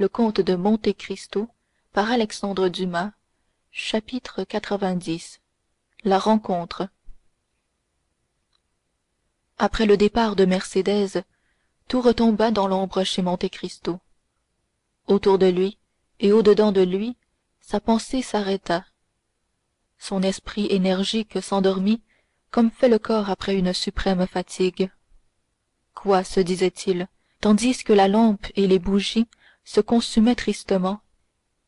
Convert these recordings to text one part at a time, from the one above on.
le comte de Monte Cristo par Alexandre Dumas. Chapitre 90. La rencontre. Après le départ de Mercédès, tout retomba dans l'ombre chez Monte Cristo. Autour de lui et au-dedans de lui, sa pensée s'arrêta. Son esprit énergique s'endormit comme fait le corps après une suprême fatigue. Quoi, se disait-il, tandis que la lampe et les bougies se consumaient tristement,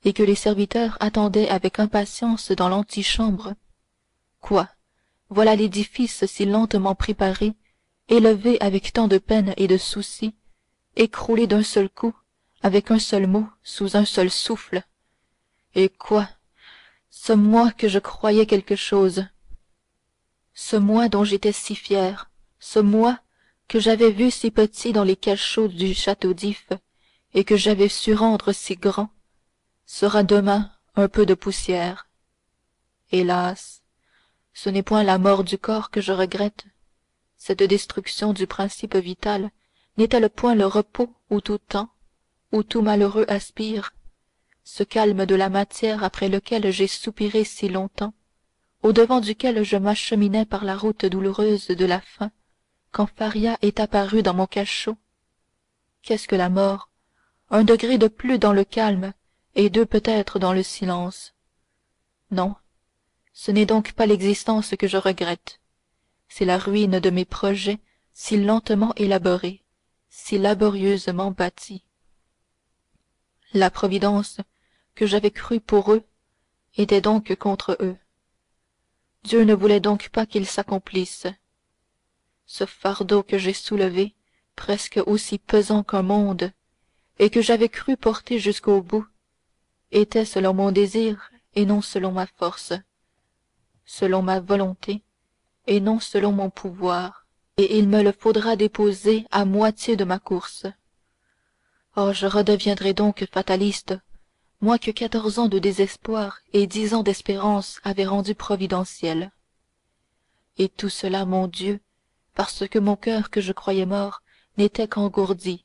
et que les serviteurs attendaient avec impatience dans l'antichambre. Quoi, voilà l'édifice si lentement préparé, élevé avec tant de peine et de souci, écroulé d'un seul coup, avec un seul mot, sous un seul souffle. Et quoi, ce moi que je croyais quelque chose, ce moi dont j'étais si fier, ce moi que j'avais vu si petit dans les cachots du château d'If et que j'avais su rendre si grand, sera demain un peu de poussière. Hélas, ce n'est point la mort du corps que je regrette. Cette destruction du principe vital n'est-elle point le repos où tout tend, où tout malheureux aspire, ce calme de la matière après lequel j'ai soupiré si longtemps, au-devant duquel je m'acheminais par la route douloureuse de la faim, quand Faria est apparue dans mon cachot? Qu'est-ce que la mort? Un degré de plus dans le calme, et deux peut-être dans le silence. Non, ce n'est donc pas l'existence que je regrette, c'est la ruine de mes projets si lentement élaborés, si laborieusement bâtis. La providence que j'avais crue pour eux était donc contre eux. Dieu ne voulait donc pas qu'il s'accomplisse. Ce fardeau que j'ai soulevé, presque aussi pesant qu'un monde, et que j'avais cru porter jusqu'au bout, était selon mon désir et non selon ma force, selon ma volonté et non selon mon pouvoir, et il me le faudra déposer à moitié de ma course. Oh, je redeviendrai donc fataliste, moi que 14 ans de désespoir et 10 ans d'espérance avaient rendu providentiel. Et tout cela, mon Dieu, parce que mon cœur que je croyais mort n'était qu'engourdi,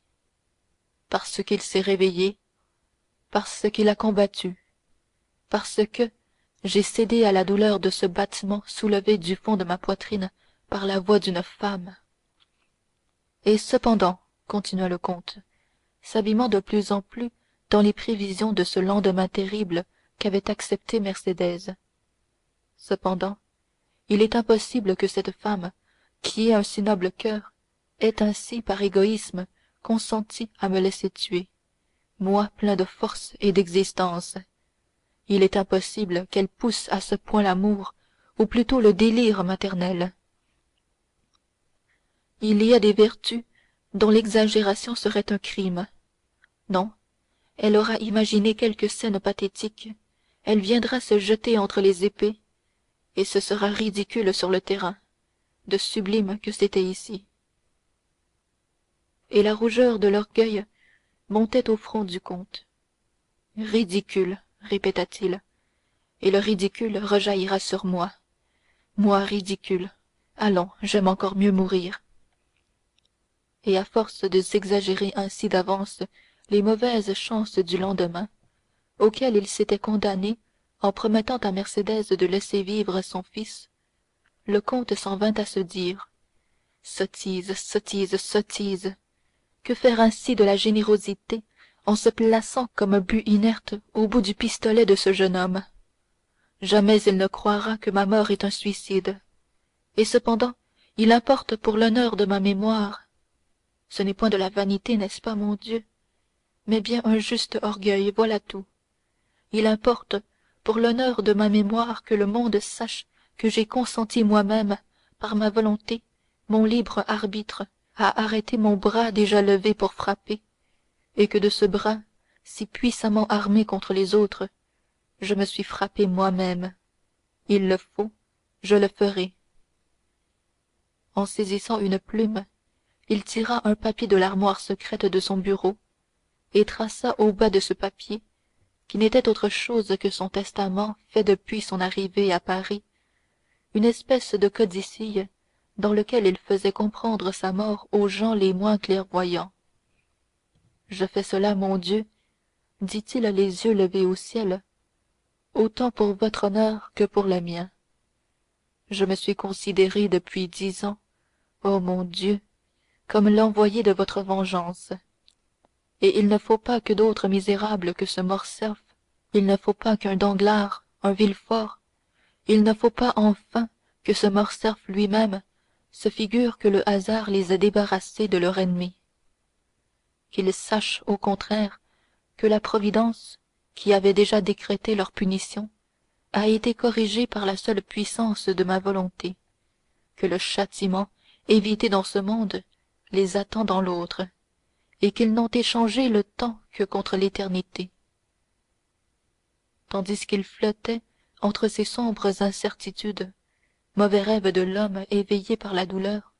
parce qu'il s'est réveillé, parce qu'il a combattu, parce que j'ai cédé à la douleur de ce battement soulevé du fond de ma poitrine par la voix d'une femme. Et cependant, continua le comte, s'abîmant de plus en plus dans les prévisions de ce lendemain terrible qu'avait accepté Mercédès, cependant, il est impossible que cette femme, qui ait un si noble cœur, ait ainsi, par égoïsme, consenti à me laisser tuer, moi plein de force et d'existence. Il est impossible qu'elle pousse à ce point l'amour, ou plutôt le délire maternel. Il y a des vertus dont l'exagération serait un crime. Non, elle aura imaginé quelque scène pathétique, elle viendra se jeter entre les épées, et ce sera ridicule sur le terrain, de sublime que c'était ici. Et la rougeur de l'orgueil montait au front du comte. Ridicule, répéta-t-il, et le ridicule rejaillira sur moi. Moi ridicule. Allons, j'aime encore mieux mourir. Et à force de s'exagérer ainsi d'avance les mauvaises chances du lendemain, auxquelles il s'était condamné en promettant à Mercédès de laisser vivre son fils, le comte s'en vint à se dire: sottise, sottise, sottise! Que faire ainsi de la générosité en se plaçant comme un but inerte au bout du pistolet de ce jeune homme? Jamais il ne croira que ma mort est un suicide. Et cependant, il importe pour l'honneur de ma mémoire. Ce n'est point de la vanité, n'est-ce pas, mon Dieu, mais bien un juste orgueil, voilà tout. Il importe pour l'honneur de ma mémoire que le monde sache que j'ai consenti moi-même, par ma volonté, mon libre arbitre, à arrêter mon bras déjà levé pour frapper, et que de ce bras, si puissamment armé contre les autres, je me suis frappé moi-même. Il le faut, je le ferai. En saisissant une plume, il tira un papier de l'armoire secrète de son bureau, et traça au bas de ce papier, qui n'était autre chose que son testament fait depuis son arrivée à Paris, une espèce de codicille dans lequel il faisait comprendre sa mort aux gens les moins clairvoyants. Je fais cela, mon Dieu, dit-il les yeux levés au ciel, autant pour votre honneur que pour le mien. Je me suis considéré depuis 10 ans, ô mon Dieu, comme l'envoyé de votre vengeance. Et il ne faut pas que d'autres misérables que ce Morcerf, il ne faut pas qu'un Danglars, un Villefort, il ne faut pas enfin que ce Morcerf lui-même se figure que le hasard les a débarrassés de leur ennemi. Qu'ils sachent au contraire que la Providence, qui avait déjà décrété leur punition, a été corrigée par la seule puissance de ma volonté, que le châtiment évité dans ce monde les attend dans l'autre, et qu'ils n'ont échangé le temps que contre l'éternité. Tandis qu'ils flottaient entre ces sombres incertitudes, mauvais rêves de l'homme éveillé par la douleur,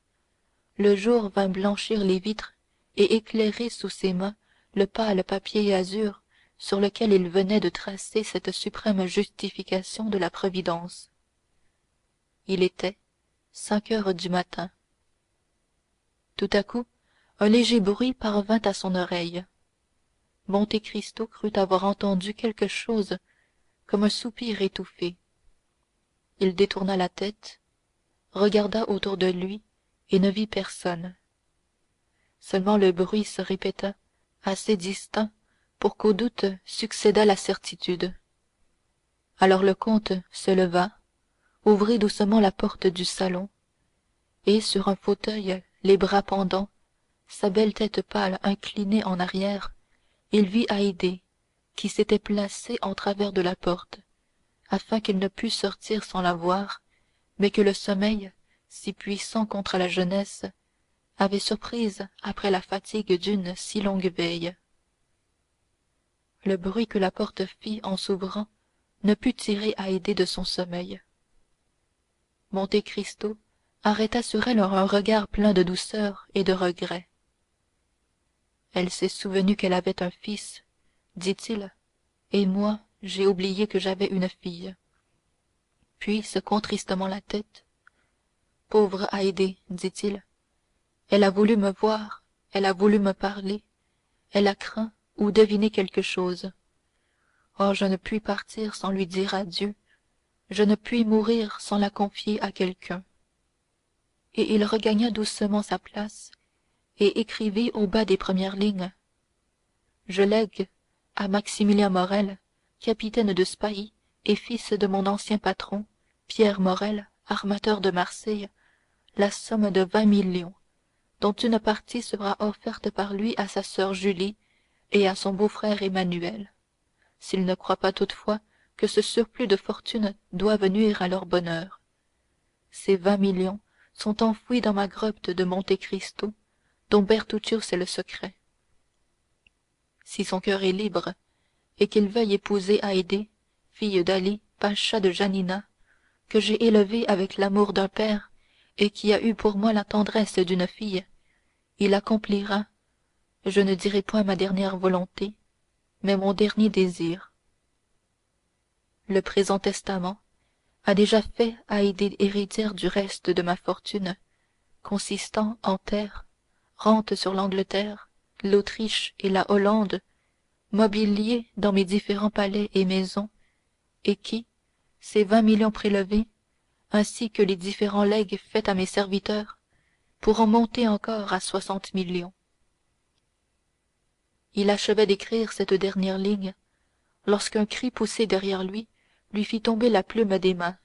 le jour vint blanchir les vitres et éclairer sous ses mains le pâle papier azur sur lequel il venait de tracer cette suprême justification de la Providence. Il était 5 heures du matin. Tout à coup, un léger bruit parvint à son oreille. Monte Cristo crut avoir entendu quelque chose comme un soupir étouffé. Il détourna la tête, regarda autour de lui et ne vit personne. Seulement le bruit se répéta assez distinct pour qu'au doute succédât la certitude. Alors le comte se leva, ouvrit doucement la porte du salon, et sur un fauteuil, les bras pendants, sa belle tête pâle inclinée en arrière, il vit Haydée, qui s'était placée en travers de la porte, afin qu'il ne pût sortir sans la voir, mais que le sommeil, si puissant contre la jeunesse, avait surprise après la fatigue d'une si longue veille. Le bruit que la porte fit en s'ouvrant ne put tirer Haydée de son sommeil. Monte Cristo arrêta sur elle un regard plein de douceur et de regret. Elle s'est souvenue qu'elle avait un fils, dit-il, et moi j'ai oublié que j'avais une fille. Puis secouant tristement la tête, pauvre Haydée, dit-il, elle a voulu me voir, elle a voulu me parler, elle a craint ou deviné quelque chose. Oh, je ne puis partir sans lui dire adieu, je ne puis mourir sans la confier à quelqu'un. Et il regagna doucement sa place et écrivit au bas des premières lignes: je lègue à Maximilien Morrel, capitaine de Spahis et fils de mon ancien patron, Pierre Morrel, armateur de Marseille, la somme de 20 millions, dont une partie sera offerte par lui à sa sœur Julie et à son beau-frère Emmanuel, s'il ne croit pas toutefois que ce surplus de fortune doive nuire à leur bonheur. Ces 20 millions sont enfouis dans ma grotte de Monte Cristo, dont Bertuccio sait le secret. Si son cœur est libre, et qu'il veuille épouser Haydée, fille d'Ali, pacha de Janina, que j'ai élevée avec l'amour d'un père et qui a eu pour moi la tendresse d'une fille, il accomplira, je ne dirai point ma dernière volonté, mais mon dernier désir. Le présent testament a déjà fait Haydée héritière du reste de ma fortune, consistant en terres, rentes sur l'Angleterre, l'Autriche et la Hollande, mobilier dans mes différents palais et maisons, et qui, ces 20 millions prélevés, ainsi que les différents legs faits à mes serviteurs, pourront monter encore à 60 millions. Il achevait d'écrire cette dernière ligne lorsqu'un cri poussé derrière lui fit tomber la plume des mains.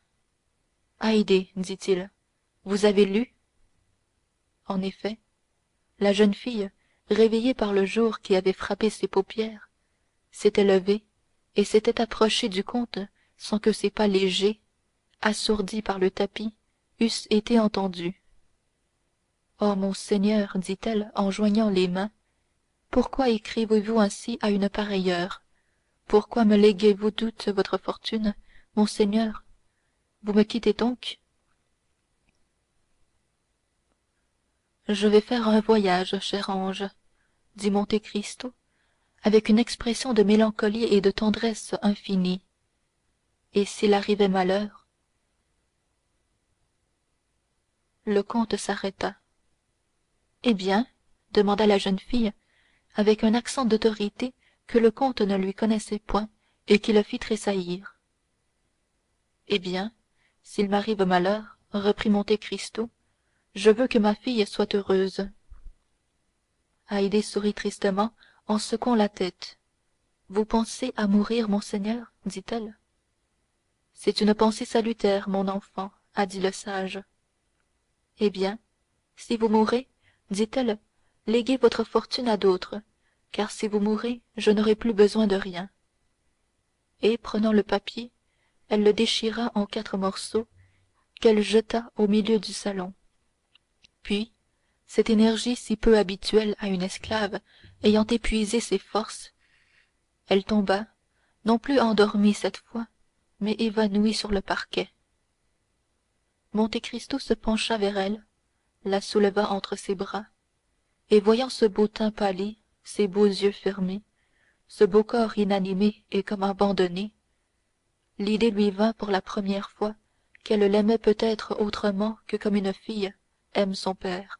Haydée, dit-il, vous avez lu? En effet, la jeune fille, réveillée par le jour qui avait frappé ses paupières, s'était levée et s'était approchée du comte sans que ses pas légers, assourdis par le tapis, eussent été entendus. Oh mon Seigneur, dit-elle en joignant les mains, pourquoi écrivez-vous ainsi à une pareille heure? Pourquoi me léguez-vous toute votre fortune, mon Seigneur? Vous me quittez donc? Je vais faire un voyage, cher ange, dit Monte Cristo avec une expression de mélancolie et de tendresse infinie. Et s'il arrivait malheur? Le comte s'arrêta. Eh bien, demanda la jeune fille avec un accent d'autorité que le comte ne lui connaissait point et qui le fit tressaillir. Eh bien, s'il m'arrive malheur, reprit Monte Cristo, je veux que ma fille soit heureuse. Haydée sourit tristement en secouant la tête. Vous pensez à mourir, monseigneur dit-elle. C'est une pensée salutaire, mon enfant, a dit le sage. Eh bien, si vous mourrez, dit-elle, léguez votre fortune à d'autres, car si vous mourrez, je n'aurai plus besoin de rien. Et prenant le papier, elle le déchira en 4 morceaux, qu'elle jeta au milieu du salon. Puis, cette énergie si peu habituelle à une esclave ayant épuisé ses forces, elle tomba, non plus endormie cette fois, mais évanouie sur le parquet. Monte Cristo se pencha vers elle, la souleva entre ses bras, et voyant ce beau teint pâli, ces beaux yeux fermés, ce beau corps inanimé et comme abandonné, l'idée lui vint pour la première fois qu'elle l'aimait peut-être autrement que comme une fille aime son père.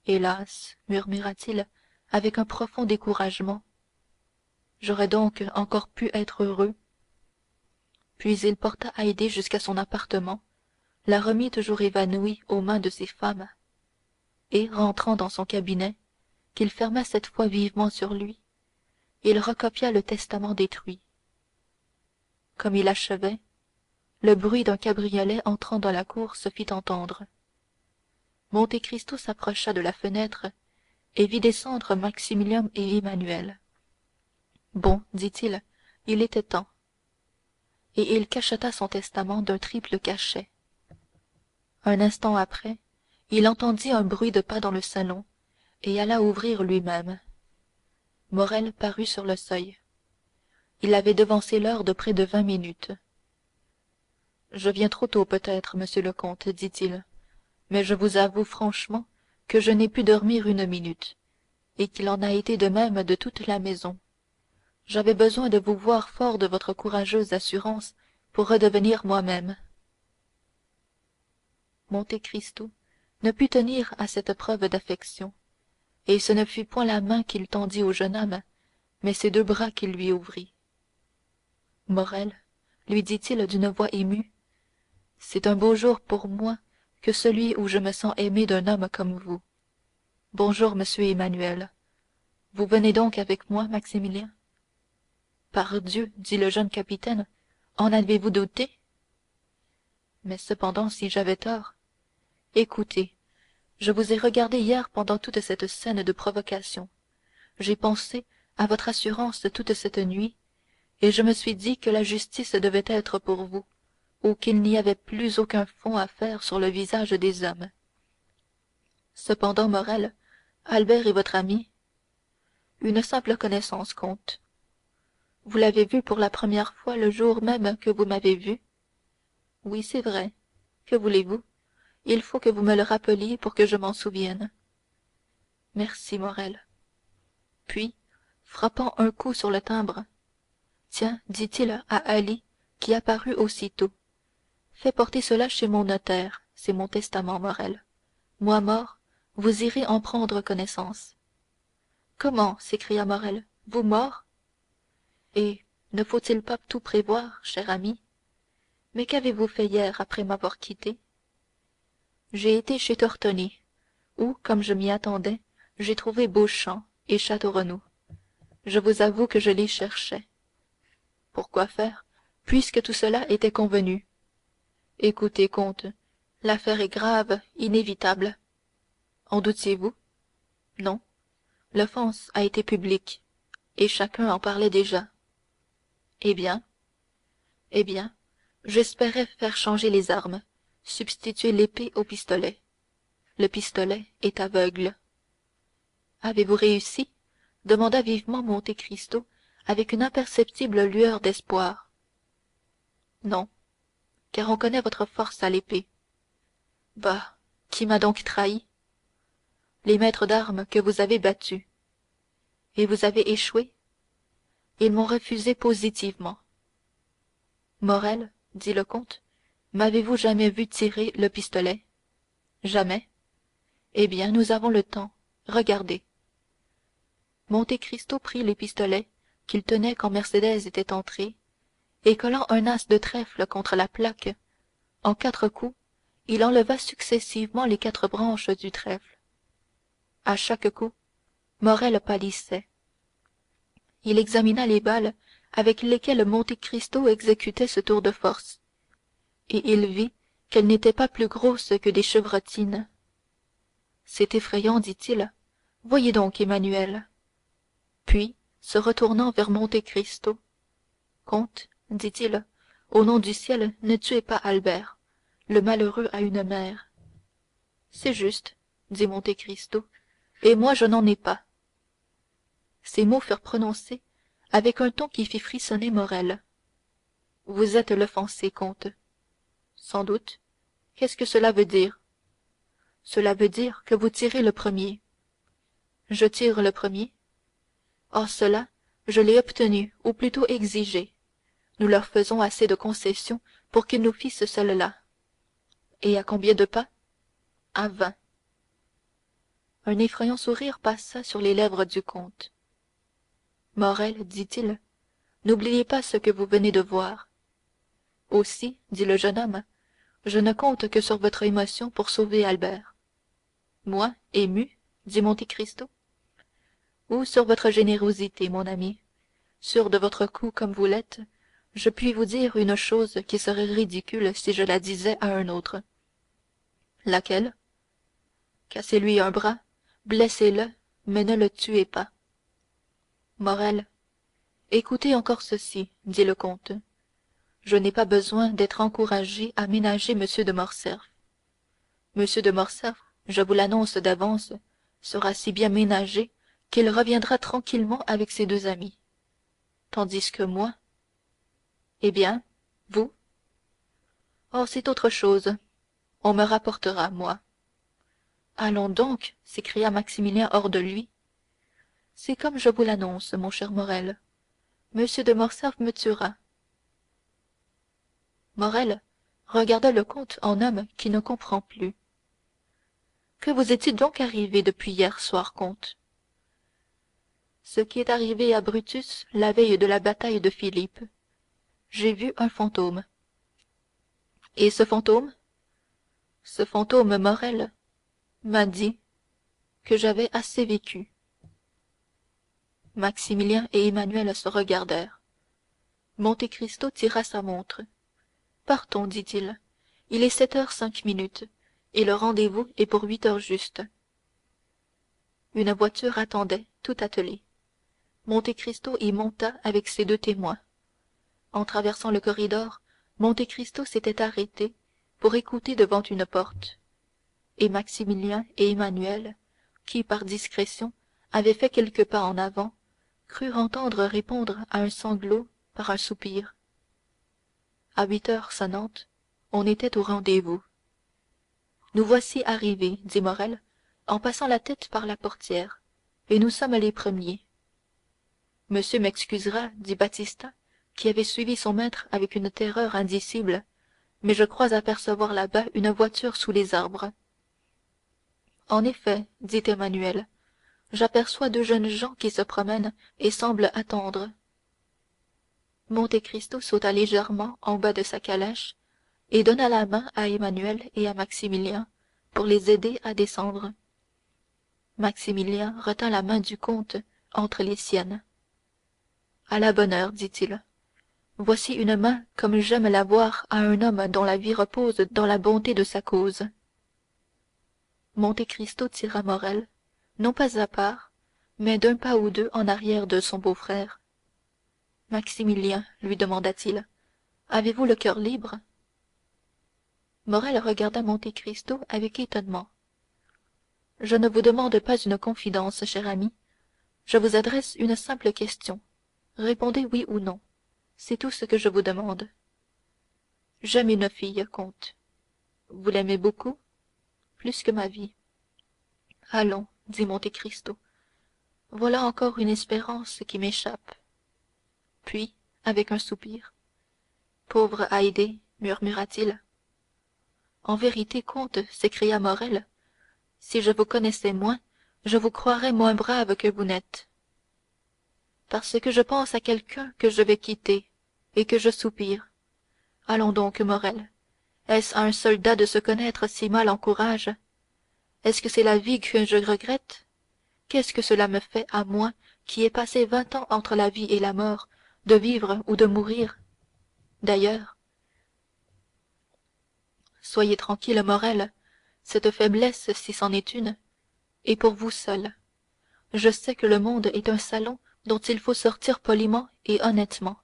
Hélas, murmura-t-il avec un profond découragement, j'aurais donc encore pu être heureux. Puis il porta Haydée jusqu'à son appartement, la remit toujours évanouie aux mains de ses femmes, et rentrant dans son cabinet, qu'il ferma cette fois vivement sur lui, il recopia le testament détruit. Comme il achevait, le bruit d'un cabriolet entrant dans la cour se fit entendre. Monte Cristo s'approcha de la fenêtre et vit descendre Maximilien et Emmanuel. Bon, dit-il, il était temps. Et il cacheta son testament d'un triple cachet. Un instant après, il entendit un bruit de pas dans le salon et alla ouvrir lui-même. Morrel parut sur le seuil. Il avait devancé l'heure de près de 20 minutes. Je viens trop tôt peut-être, monsieur le comte, dit-il, mais je vous avoue franchement que je n'ai pu dormir une minute, et qu'il en a été de même de toute la maison. J'avais besoin de vous voir fort de votre courageuse assurance pour redevenir moi-même. Monte Cristo ne put tenir à cette preuve d'affection, et ce ne fut point la main qu'il tendit au jeune homme, mais ses 2 bras qu'il lui ouvrit. Morrel, lui dit-il d'une voix émue, c'est un beau jour pour moi que celui où je me sens aimé d'un homme comme vous. Bonjour, monsieur Emmanuel. Vous venez donc avec moi, Maximilien? Pardieu, dit le jeune capitaine, en avez-vous douté? Mais cependant, si j'avais tort... Écoutez, je vous ai regardé hier pendant toute cette scène de provocation. J'ai pensé à votre assurance toute cette nuit, et je me suis dit que la justice devait être pour vous, ou qu'il n'y avait plus aucun fond à faire sur le visage des hommes. Cependant, Morrel, Albert est votre ami? Une simple connaissance, comte. Vous l'avez vu pour la première fois le jour même que vous m'avez vu? Oui, c'est vrai. Que voulez-vous? Il faut que vous me le rappeliez pour que je m'en souvienne. Merci, Morrel. Puis, frappant un coup sur le timbre, tiens, dit-il à Ali, qui apparut aussitôt, fais porter cela chez mon notaire, c'est mon testament, Morrel. Moi mort, vous irez en prendre connaissance. Comment? S'écria Morrel. Vous mort? Et ne faut-il pas tout prévoir, cher ami? Mais qu'avez-vous fait hier après m'avoir quitté? J'ai été chez Tortoni, où, comme je m'y attendais, j'ai trouvé Beauchamp et Château Renaud. Je vous avoue que je les cherchais. Pourquoi faire, puisque tout cela était convenu? Écoutez, comte, l'affaire est grave, inévitable. En doutiez-vous? Non. L'offense a été publique, et chacun en parlait déjà. Eh bien? Eh bien, j'espérais faire changer les armes, substituer l'épée au pistolet. Le pistolet est aveugle. Avez-vous réussi? Demanda vivement Monte Cristo avec une imperceptible lueur d'espoir. Non, car on connaît votre force à l'épée. Bah, qui m'a donc trahi? Les maîtres d'armes que vous avez battus. Et vous avez échoué? Ils m'ont refusé positivement. Morrel, dit le comte, m'avez-vous jamais vu tirer le pistolet? Jamais. Eh bien, nous avons le temps. Regardez. Monte Cristo prit les pistolets qu'il tenait quand Mercédès était entrée, et collant un as de trèfle contre la plaque, en 4 coups, il enleva successivement les 4 branches du trèfle. À chaque coup, Morrel pâlissait. Il examina les balles avec lesquelles Monte Cristo exécutait ce tour de force, et il vit qu'elles n'étaient pas plus grosses que des chevrotines. C'est effrayant, dit-il. Voyez donc, Emmanuel. Puis, se retournant vers Monte Cristo, comte, dit-il, au nom du ciel, ne tuez pas Albert. Le malheureux a une mère. C'est juste, dit Monte Cristo, et moi je n'en ai pas. Ces mots furent prononcés avec un ton qui fit frissonner Morrel. Vous êtes l'offensé, comte. Sans doute. Qu'est-ce que cela veut dire? Cela veut dire que vous tirez le premier. Je tire le premier? Oh, cela, je l'ai obtenu, ou plutôt exigé. Nous leur faisons assez de concessions pour qu'ils nous fissent celle-là. Et à combien de pas? À 20. Un effrayant sourire passa sur les lèvres du comte. Morrel, dit-il, n'oubliez pas ce que vous venez de voir. Aussi, dit le jeune homme, je ne compte que sur votre émotion pour sauver Albert. Moi, ému, dit Monte Cristo. Ou sur votre générosité, mon ami. Sûr de votre coup comme vous l'êtes, je puis vous dire une chose qui serait ridicule si je la disais à un autre. Laquelle? Cassez-lui un bras, blessez-le, mais ne le tuez pas. Morrel, écoutez encore ceci, dit le comte. Je n'ai pas besoin d'être encouragé à ménager M. de Morcerf. M. de Morcerf, je vous l'annonce d'avance, sera si bien ménagé qu'il reviendra tranquillement avec ses 2 amis. Tandis que moi... Eh bien, vous? Oh, c'est autre chose. On me rapportera, moi. Allons donc, s'écria Maximilien hors de lui. C'est comme je vous l'annonce, mon cher Morrel. Monsieur de Morcerf me tuera. Morrel regarda le comte en homme qui ne comprend plus. Que vous est-il donc arrivé depuis hier soir, comte? Ce qui est arrivé à Brutus la veille de la bataille de Philippe. J'ai vu un fantôme. Et ce fantôme? Ce fantôme, Morrel, m'a dit que j'avais assez vécu. Maximilien et Emmanuel se regardèrent. Monte Cristo tira sa montre. Partons, dit-il. Il est 7h05, et le rendez-vous est pour 8 heures juste. Une voiture attendait, tout attelée. Monte Cristo y monta avec ses 2 témoins. En traversant le corridor, Monte Cristo s'était arrêté pour écouter devant une porte, et Maximilien et Emmanuel, qui par discrétion avaient fait quelques pas en avant, crurent entendre répondre à un sanglot par un soupir. À 8 heures sonnantes, on était au rendez-vous. Nous voici arrivés, dit Morrel, en passant la tête par la portière, et nous sommes les premiers. Monsieur m'excusera, dit Baptistin, qui avait suivi son maître avec une terreur indicible, mais je crois apercevoir là-bas une voiture sous les arbres. En effet, dit Emmanuel, j'aperçois 2 jeunes gens qui se promènent et semblent attendre. Monte Cristo sauta légèrement en bas de sa calèche et donna la main à Emmanuel et à Maximilien pour les aider à descendre. Maximilien retint la main du comte entre les siennes. À la bonne heure, dit-il. Voici une main comme j'aime la voir à un homme dont la vie repose dans la bonté de sa cause. Monte Cristo tira Morrel, non pas à part, mais d'un pas ou deux en arrière de son beau-frère. Maximilien, lui demanda-t-il, avez-vous le cœur libre? Morrel regarda Monte Cristo avec étonnement. Je ne vous demande pas une confidence, cher ami. Je vous adresse une simple question. Répondez oui ou non. C'est tout ce que je vous demande. J'aime une fille, comte. Vous l'aimez beaucoup? Plus que ma vie. Allons, dit Monte Cristo. Voilà encore une espérance qui m'échappe. Puis, avec un soupir, pauvre Haydée, murmura-t-il. En vérité, comte, s'écria Morrel, si je vous connaissais moins, je vous croirais moins brave que vous n'êtes. parce que je pense à quelqu'un que je vais quitter et que je soupire. Allons donc, Morrel. Est-ce à un soldat de se connaître si mal en courage? Est-ce que c'est la vie que je regrette? Qu'est-ce que cela me fait à moi qui ai passé 20 ans entre la vie et la mort, de vivre ou de mourir? D'ailleurs, soyez tranquille, Morrel, cette faiblesse, si c'en est une, est pour vous seul. Je sais que le monde est un salon dont il faut sortir poliment et honnêtement,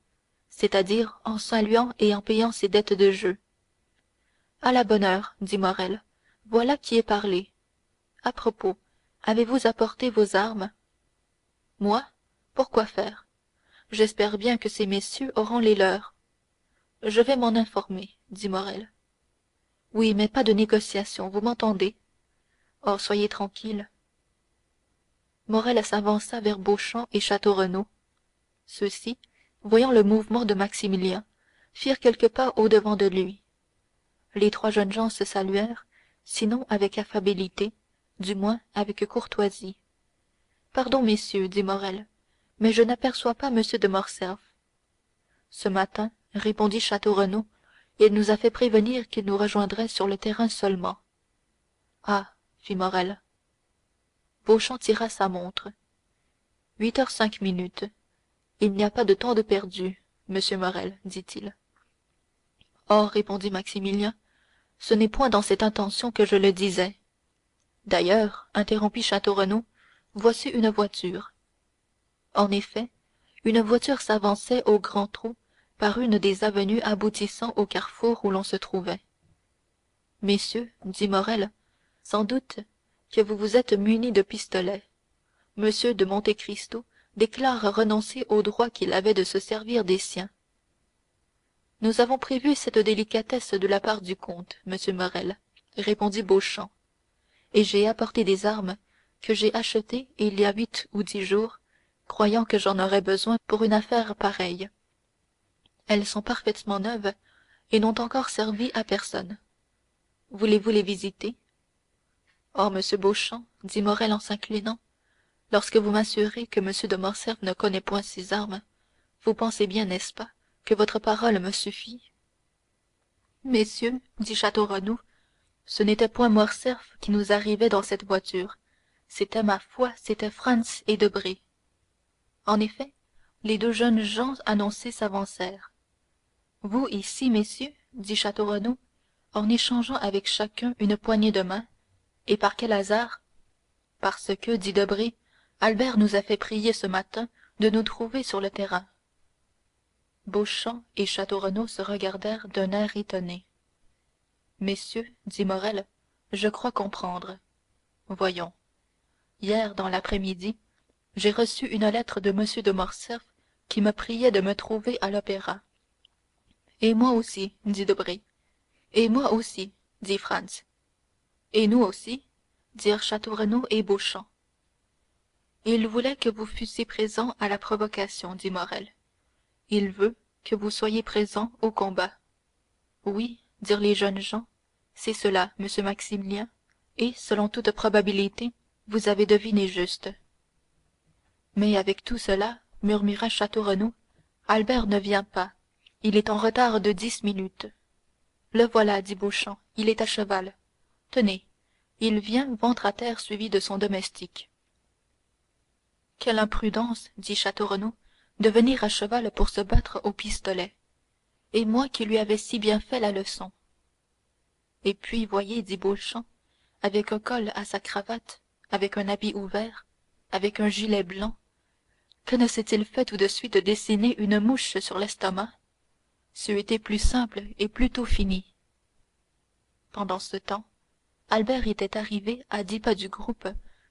c'est-à-dire en saluant et en payant ses dettes de jeu. À la bonne heure, dit Morrel, voilà qui est parlé. À propos, avez-vous apporté vos armes? Moi? Pourquoi faire? J'espère bien que ces messieurs auront les leurs. Je vais m'en informer, dit Morrel. Oui, mais pas de négociation, vous m'entendez? Oh, soyez tranquille. Morrel s'avança vers Beauchamp et Château Renaud. Ceux-ci, voyant le mouvement de Maximilien, firent quelques pas au-devant de lui. Les trois jeunes gens se saluèrent, sinon avec affabilité, du moins avec courtoisie. Pardon, messieurs, dit Morrel, mais je n'aperçois pas M. de Morcerf. Ce matin, répondit Château Renaud, il nous a fait prévenir qu'il nous rejoindrait sur le terrain seulement. Ah, fit Morrel. Beauchamp tira sa montre. 8h05. Il n'y a pas de temps de perdu, monsieur Morrel, dit-il. Oh, répondit Maximilien, ce n'est point dans cette intention que je le disais. D'ailleurs, interrompit Château Renaud, voici une voiture. En effet, une voiture s'avançait au grand trot par une des avenues aboutissant au carrefour où l'on se trouvait. Messieurs, dit Morrel, sans doute que vous vous êtes munis de pistolets. Monsieur de Monte Cristo déclare renoncer au droit qu'il avait de se servir des siens. Nous avons prévu cette délicatesse de la part du comte, monsieur Morrel, répondit Beauchamp, et j'ai apporté des armes que j'ai achetées il y a 8 ou 10 jours, croyant que j'en aurais besoin pour une affaire pareille. Elles sont parfaitement neuves et n'ont encore servi à personne. Voulez-vous les visiter? Oh, monsieur Beauchamp, dit Morrel en s'inclinant, lorsque vous m'assurez que M. de Morcerf ne connaît point ces armes, vous pensez bien, n'est-ce pas, que votre parole me suffit? Messieurs, dit Château Renaud, ce n'était point Morcerf qui nous arrivait dans cette voiture, c'était ma foi, c'était Franz et Debray. En effet, les deux jeunes gens annoncés s'avancèrent. Vous ici, messieurs, dit Château Renaud, en échangeant avec chacun une poignée de main, et par quel hasard? Parce que, dit Debray, Albert nous a fait prier ce matin de nous trouver sur le terrain. Beauchamp et Château Renaud se regardèrent d'un air étonné. Messieurs, dit Morrel, je crois comprendre. Voyons. Hier, dans l'après-midi, j'ai reçu une lettre de M. de Morcerf qui me priait de me trouver à l'opéra. Et moi aussi, dit Debray. Et moi aussi, dit Franz. Et nous aussi, dirent Château Renaud et Beauchamp. Il voulait que vous fussiez présents à la provocation, dit Morrel. Il veut que vous soyez présents au combat. Oui, dirent les jeunes gens, c'est cela, monsieur Maximilien, et, selon toute probabilité, vous avez deviné juste. Mais avec tout cela, murmura Château Renaud, Albert ne vient pas. Il est en retard de 10 minutes. Le voilà, dit Beauchamp, il est à cheval. Tenez, il vient ventre à terre suivi de son domestique. Quelle imprudence, dit Château Renaud, de venir à cheval pour se battre au pistolet. Et moi qui lui avais si bien fait la leçon. Et puis, voyez, dit Beauchamp, avec un col à sa cravate, avec un habit ouvert, avec un gilet blanc, que ne s'est-il fait tout de suite dessiner une mouche sur l'estomac? C'eût été plus simple et plus tôt fini. Pendant ce temps, Albert était arrivé à 10 pas du groupe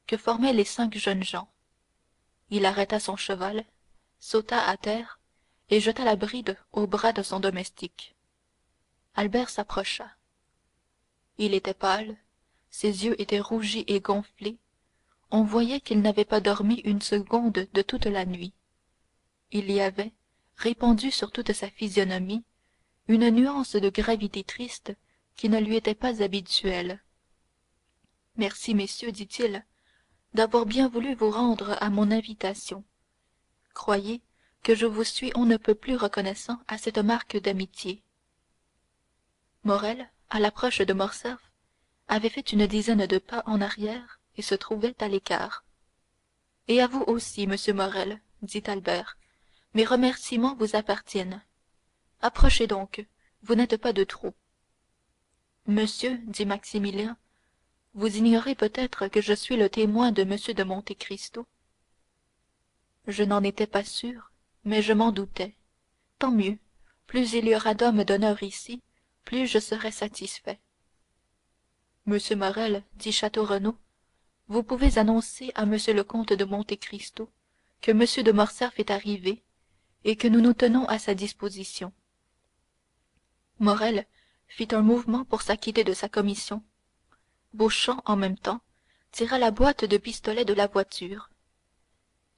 que formaient les 5 jeunes gens. Il arrêta son cheval, sauta à terre et jeta la bride au bras de son domestique. Albert s'approcha. Il était pâle, ses yeux étaient rougis et gonflés, on voyait qu'il n'avait pas dormi une seconde de toute la nuit. Il y avait, répandue sur toute sa physionomie, une nuance de gravité triste qui ne lui était pas habituelle. Merci, messieurs, dit-il, d'avoir bien voulu vous rendre à mon invitation. croyez que je vous suis on ne peut plus reconnaissant à cette marque d'amitié. Morrel, à l'approche de Morcerf, avait fait une dizaine de pas en arrière et se trouvait à l'écart. Et à vous aussi, monsieur Morrel, dit Albert, mes remerciements vous appartiennent. Approchez donc, vous n'êtes pas de trop. Monsieur, dit Maximilien, vous ignorez peut-être que je suis le témoin de M. de Monte Cristo. Je n'en étais pas sûr, mais je m'en doutais. Tant mieux, plus il y aura d'hommes d'honneur ici, plus je serai satisfait. Monsieur Morrel, dit Château Renaud, vous pouvez annoncer à monsieur le comte de Monte Cristo que monsieur de Morcerf est arrivé et que nous nous tenons à sa disposition. Morrel fit un mouvement pour s'acquitter de sa commission. Beauchamp, en même temps, tira la boîte de pistolets de la voiture.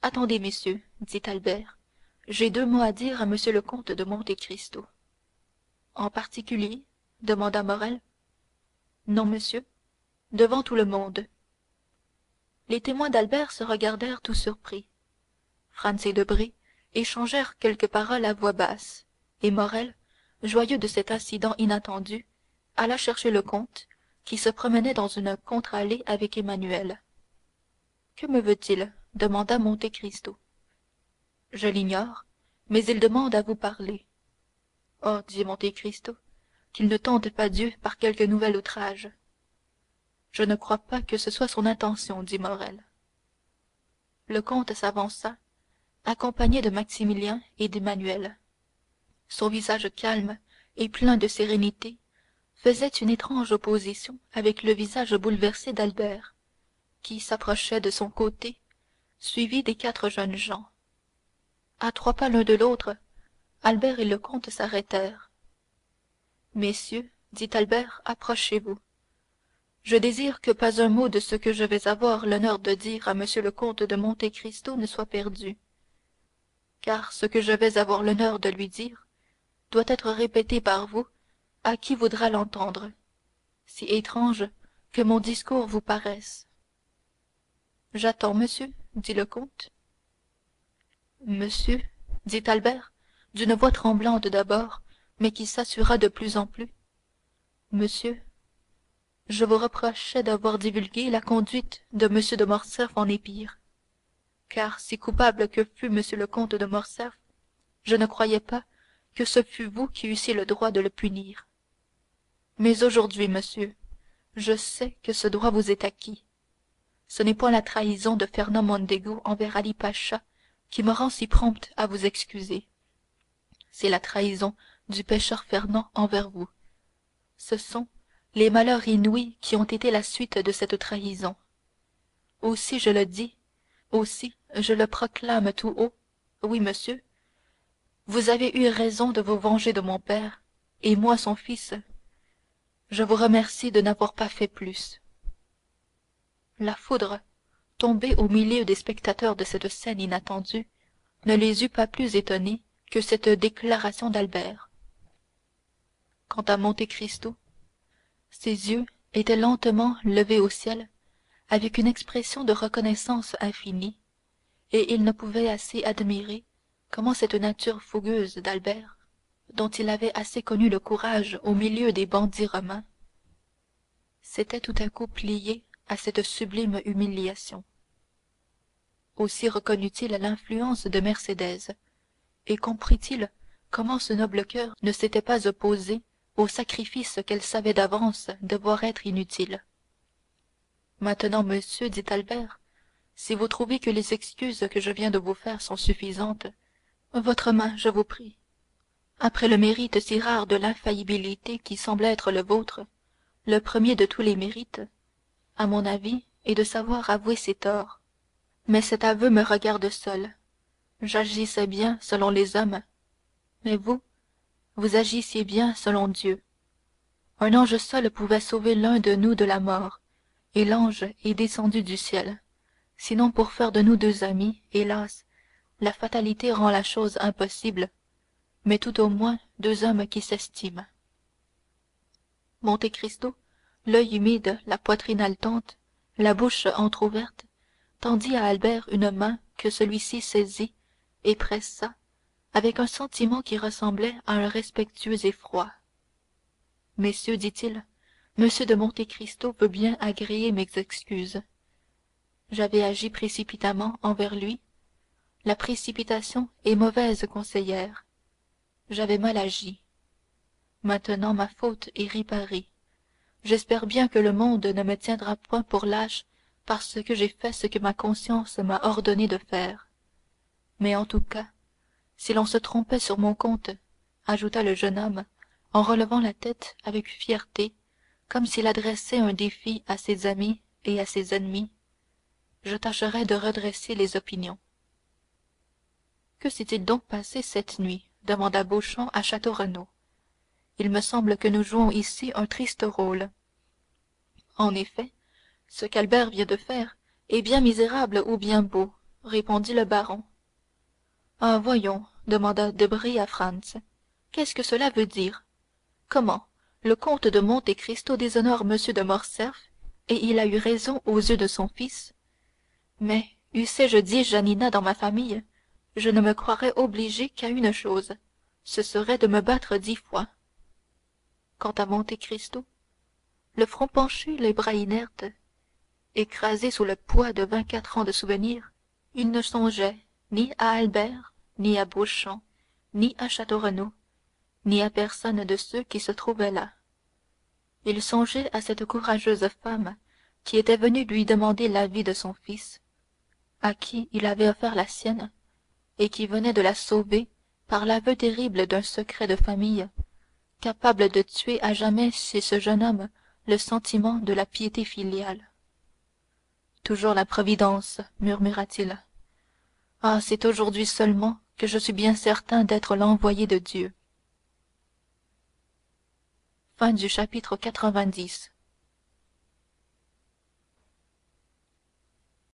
Attendez, messieurs, dit Albert, j'ai deux mots à dire à monsieur le comte de Monte Cristo. En particulier, demanda Morrel. Non, monsieur, devant tout le monde. Les témoins d'Albert se regardèrent tout surpris. Franz et Debray échangèrent quelques paroles à voix basse, et Morrel, joyeux de cet incident inattendu, alla chercher le comte, qui se promenait dans une contre-allée avec Emmanuel. Que me veut-il demanda Monte Cristo. Je l'ignore, mais il demande à vous parler. Oh, dit Monte Cristo, qu'il ne tente pas Dieu par quelque nouvel outrage. Je ne crois pas que ce soit son intention, dit Morrel. Le comte s'avança, accompagné de Maximilien et d'Emmanuel. Son visage calme et plein de sérénité faisait une étrange opposition avec le visage bouleversé d'Albert, qui s'approchait de son côté, suivi des quatre jeunes gens. À 3 pas l'un de l'autre, Albert et le comte s'arrêtèrent. Messieurs, dit Albert, approchez-vous. Je désire que pas un mot de ce que je vais avoir l'honneur de dire à monsieur le comte de Monte Cristo ne soit perdu, car ce que je vais avoir l'honneur de lui dire doit être répété par vous à qui voudra l'entendre, si étrange que mon discours vous paraisse. J'attends, monsieur, dit le comte. Monsieur, dit Albert, d'une voix tremblante d'abord, mais qui s'assura de plus en plus. Monsieur, je vous reprochais d'avoir divulgué la conduite de M. de Morcerf en Épire, car si coupable que fût M. le comte de Morcerf, je ne croyais pas que ce fût vous qui eussiez le droit de le punir. Mais aujourd'hui, monsieur, je sais que ce droit vous est acquis. Ce n'est point la trahison de Fernand Mondego envers Ali Pacha qui me rend si prompte à vous excuser. C'est la trahison du pécheur Fernand envers vous. Ce sont les malheurs inouïs qui ont été la suite de cette trahison. Aussi je le dis, aussi je le proclame tout haut, oui, monsieur, vous avez eu raison de vous venger de mon père, et moi, son fils, je vous remercie de n'avoir pas fait plus. La foudre, tombée au milieu des spectateurs de cette scène inattendue, ne les eût pas plus étonnés que cette déclaration d'Albert. Quant à Monte Cristo, ses yeux étaient lentement levés au ciel avec une expression de reconnaissance infinie, et il ne pouvait assez admirer comment cette nature fougueuse d'Albert, dont il avait assez connu le courage au milieu des bandits romains, s'était tout à coup pliée à cette sublime humiliation. Aussi reconnut-il l'influence de Mercédès, et comprit-il comment ce noble coeur ne s'était pas opposé au sacrifice qu'elle savait d'avance devoir être inutile. Maintenant, monsieur, dit Albert, si vous trouvez que les excuses que je viens de vous faire sont suffisantes, votre main, je vous prie. Après le mérite si rare de l'infaillibilité qui semble être le vôtre, le premier de tous les mérites, à mon avis, est de savoir avouer ses torts. Mais cet aveu me regarde seul. J'agissais bien selon les hommes, mais vous agissiez bien selon Dieu. Un ange seul pouvait sauver l'un de nous de la mort, et l'ange est descendu du ciel. Sinon pour faire de nous deux amis, hélas, la fatalité rend la chose impossible, mais tout au moins deux hommes qui s'estiment. Monte Cristo, l'œil humide, la poitrine haletante, la bouche entr'ouverte, tendit à Albert une main que celui-ci saisit et pressa avec un sentiment qui ressemblait à un respectueux effroi. Messieurs, dit-il, monsieur de Monte Cristo veut bien agréer mes excuses. J'avais agi précipitamment envers lui. La précipitation est mauvaise conseillère. J'avais mal agi. Maintenant ma faute est réparée. J'espère bien que le monde ne me tiendra point pour lâche parce que j'ai fait ce que ma conscience m'a ordonné de faire. Mais en tout cas, si l'on se trompait sur mon compte, ajouta le jeune homme, en relevant la tête avec fierté, comme s'il adressait un défi à ses amis et à ses ennemis, je tâcherai de redresser les opinions. Que s'est-il donc passé cette nuit demanda Beauchamp à Château Renaud. Il me semble que nous jouons ici un triste rôle. En effet, ce qu'Albert vient de faire est bien misérable ou bien beau, répondit le baron. Ah, voyons, demanda Debray à Franz, qu'est-ce que cela veut dire? Comment, le comte de Monte Cristo déshonore M. de Morcerf, et il a eu raison aux yeux de son fils? Mais, eussé-je 10 Janina dans ma famille, je ne me croirais obligé qu'à une chose, ce serait de me battre 10 fois. Quant à Monte Cristo, le front penchu, les bras inertes, écrasé sous le poids de 24 ans de souvenirs, il ne songeait ni à Albert, ni à Beauchamp, ni à Château Renaud, ni à personne de ceux qui se trouvaient là. Il songeait à cette courageuse femme qui était venue lui demander l'avis de son fils, à qui il avait offert la sienne, et qui venait de la sauver par l'aveu terrible d'un secret de famille, capable de tuer à jamais chez ce jeune homme le sentiment de la piété filiale. Toujours la Providence, murmura-t-il. Ah, c'est aujourd'hui seulement que je suis bien certain d'être l'envoyé de Dieu. Fin du chapitre 90.